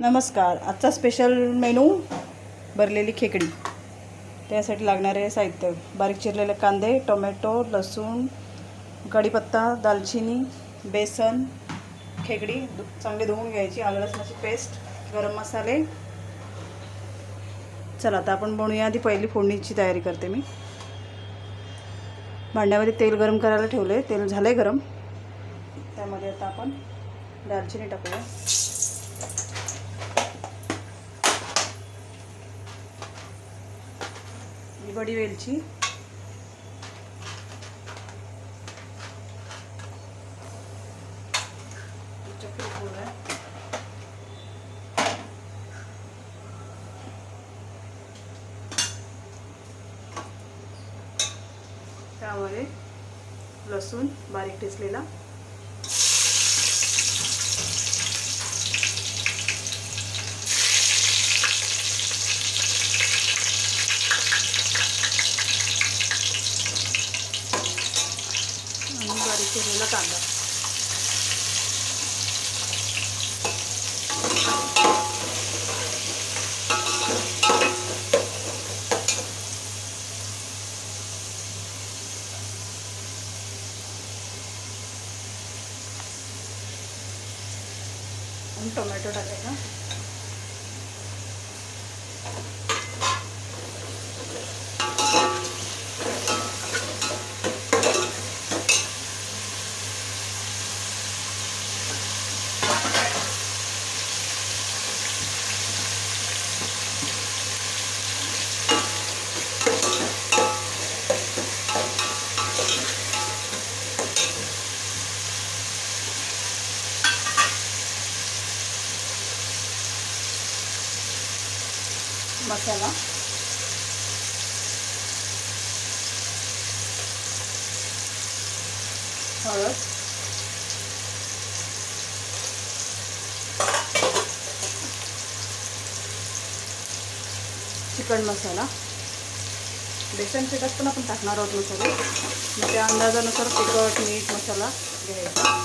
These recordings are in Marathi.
नमस्कार. आजचा स्पेशल मेनू भरलेली खेकडी. त्यासाठी लागणारे साहित्य: बारीक चिरलेले कांदे, टोमॅटो, लसूण, कढीपत्ता, दालचिनी, बेसन, खेकडी चांगली धुवून घ्यायची, आलं लसणाची पेस्ट, गरम मसाले. चला आता आपण बनवूया. आधी पहिली फोडणीची तयारी करते मी. भांड्यामध्ये तेल गरम करायला ठेवले. तेल झाले गरम. त्यामध्ये आता आपण दालचिनी टाकूया, बडी वेलची, चक्री फूल, त्यामध्ये लसूण बारीक ठेचलेला, आणि बारीक चिरलेला कांदा. आणि टोमॅटो टाकायचा. मसाला, हळद, चिकन मसाला, बेसन पिठात पण आपण टाकणार आहोत मसाले. त्या अंदाजानुसार तिखट, मीठ, मसाला घ्यायचा.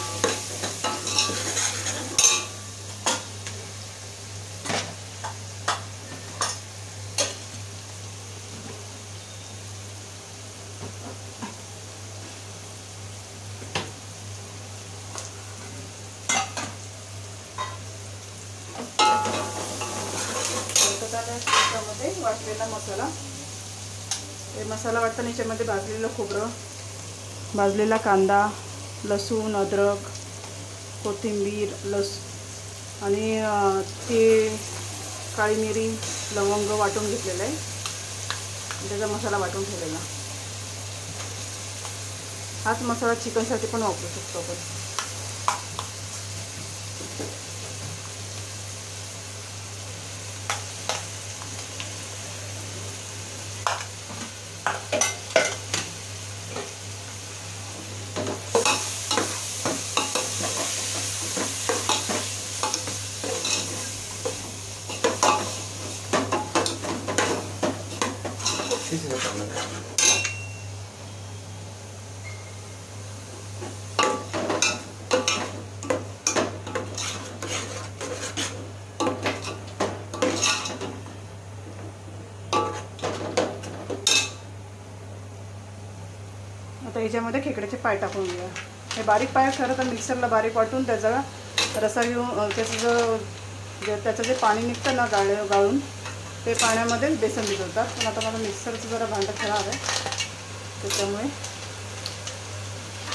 त्याच्यामध्ये वाटलेला मसाला, हे मसाला वाटताना याच्यामध्ये भाजलेलं खोबरं, भाजलेला कांदा, लसूण, अद्रक, कोथिंबीर, आणि तीळ, काळी मिरी, लवंग वाटून घेतलेलं आहे. त्याचा मसाला वाटून ठेवलेला. हाच मसाला चिकनसाठी पण वापरू शकतो आपण. आता ह्याच्यामध्ये खेकड्याचे पाय टाकून घेऊया. हे बारीक पाय खरं तर मिक्सरला बारीक वाटून त्याचा रसा घेऊन त्याचं जे पाणी निघतं ना गाळून ते पाण्यामध्ये बेसन भिजवतात. पण आता मला मिक्सरचं जरा भांडं खराब आहे, त्याच्यामुळे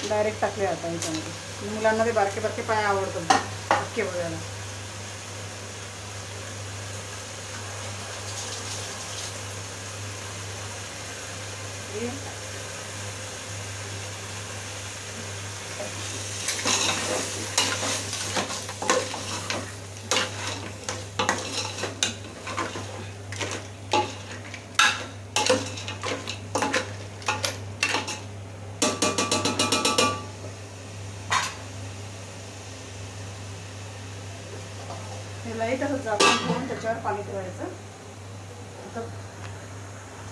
डायरेक्ट टाकले आता ह्याच्यामध्ये. मुलांना ते बारके बारके पाय आवडतात अख्खे बघायला. लाईट असं झाकून ठेवून त्याच्यावर पाणी ठेवायचं. आता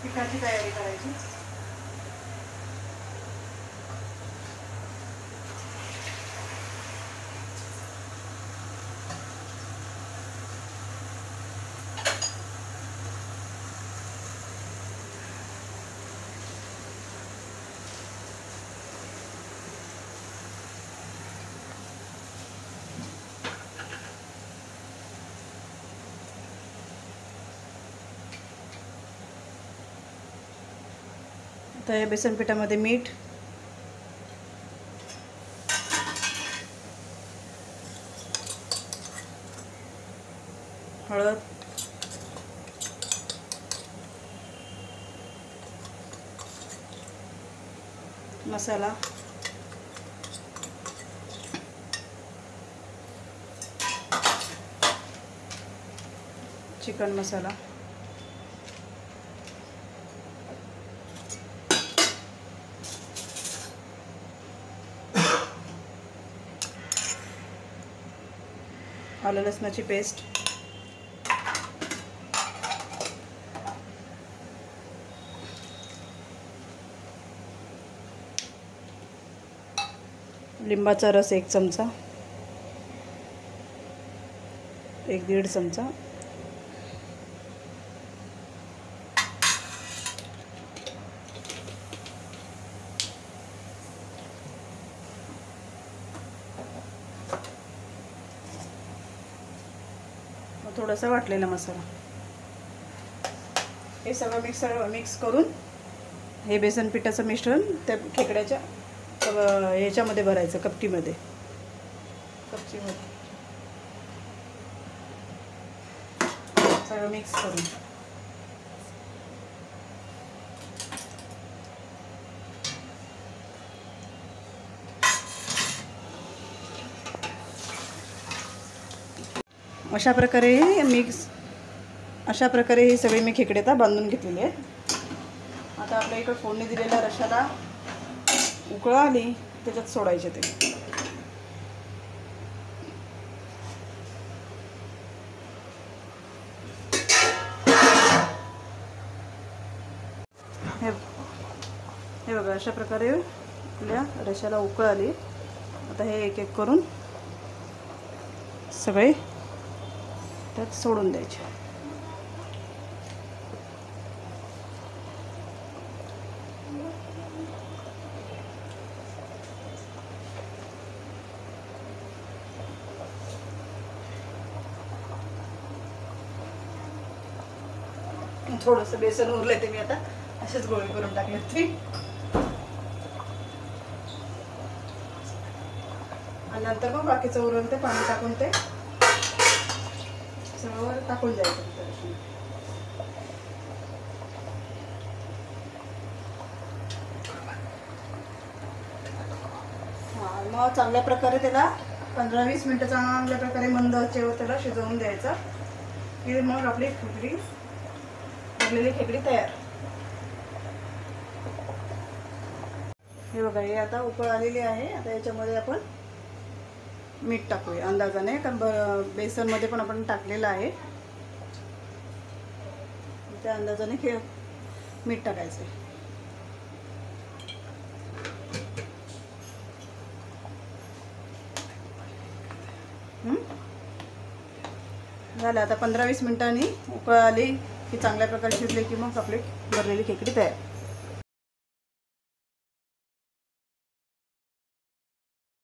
पिठाची तयारी करायची. तर या बेसन पिठामध्ये मीठ, हळद, मसाला, चिकन मसाला, आलं लसणाची पेस्ट, लिंबाचा रस 1 चमचा, 1-1.5 चमचा, थोडासा वाटलेला मसाला. हे सगळं मिक्स करून हे बेसन पिठाचं मिश्रण त्या खेकड्याच्या ह्याच्यामध्ये भरायचं, कपटीमध्ये सगळं मिक्स करून. अशा प्रकारे हे सगळे मी खेकडे आता बांधून घेतलेले आहेत. आता आपल्या इकडे फोडणी दिलेल्या रशाला उकळ आली, त्याच्यात सोडायचे ते. हे बघा, अशा प्रकारे आपल्या रशाला उकळ आली. आता हे एक एक करून सगळे त्यात सोडून द्यायचे. थोडंसं बेसन उरलंय ते मी आता असेच गोळे करून टाकले ते. आणि नंतर मग बाकीचं उरलं ते पाणी टाकून ते सगळं टाकून द्यायचं. मग चांगल्या प्रकारे त्याला 15-20 मिनिटं चांगल्या प्रकारे मंद आचेवर त्याला शिजवून द्यायचं की मग आपली भरलेली खेकडी तयार. हे बघा, हे आता उकळ आलेली आहे. आता याच्यामध्ये आपण मीठ टाकूया अंदाजाने, कारण बेसनमध्ये पण आपण टाकलेलं आहे. त्या अंदाजाने मीठ टाकायचं. झालं. आता 15-20 मिनिटांनी उकळ आली की चांगल्या प्रकारे शिजले की मग आपली भरलेली खेकडी तयार.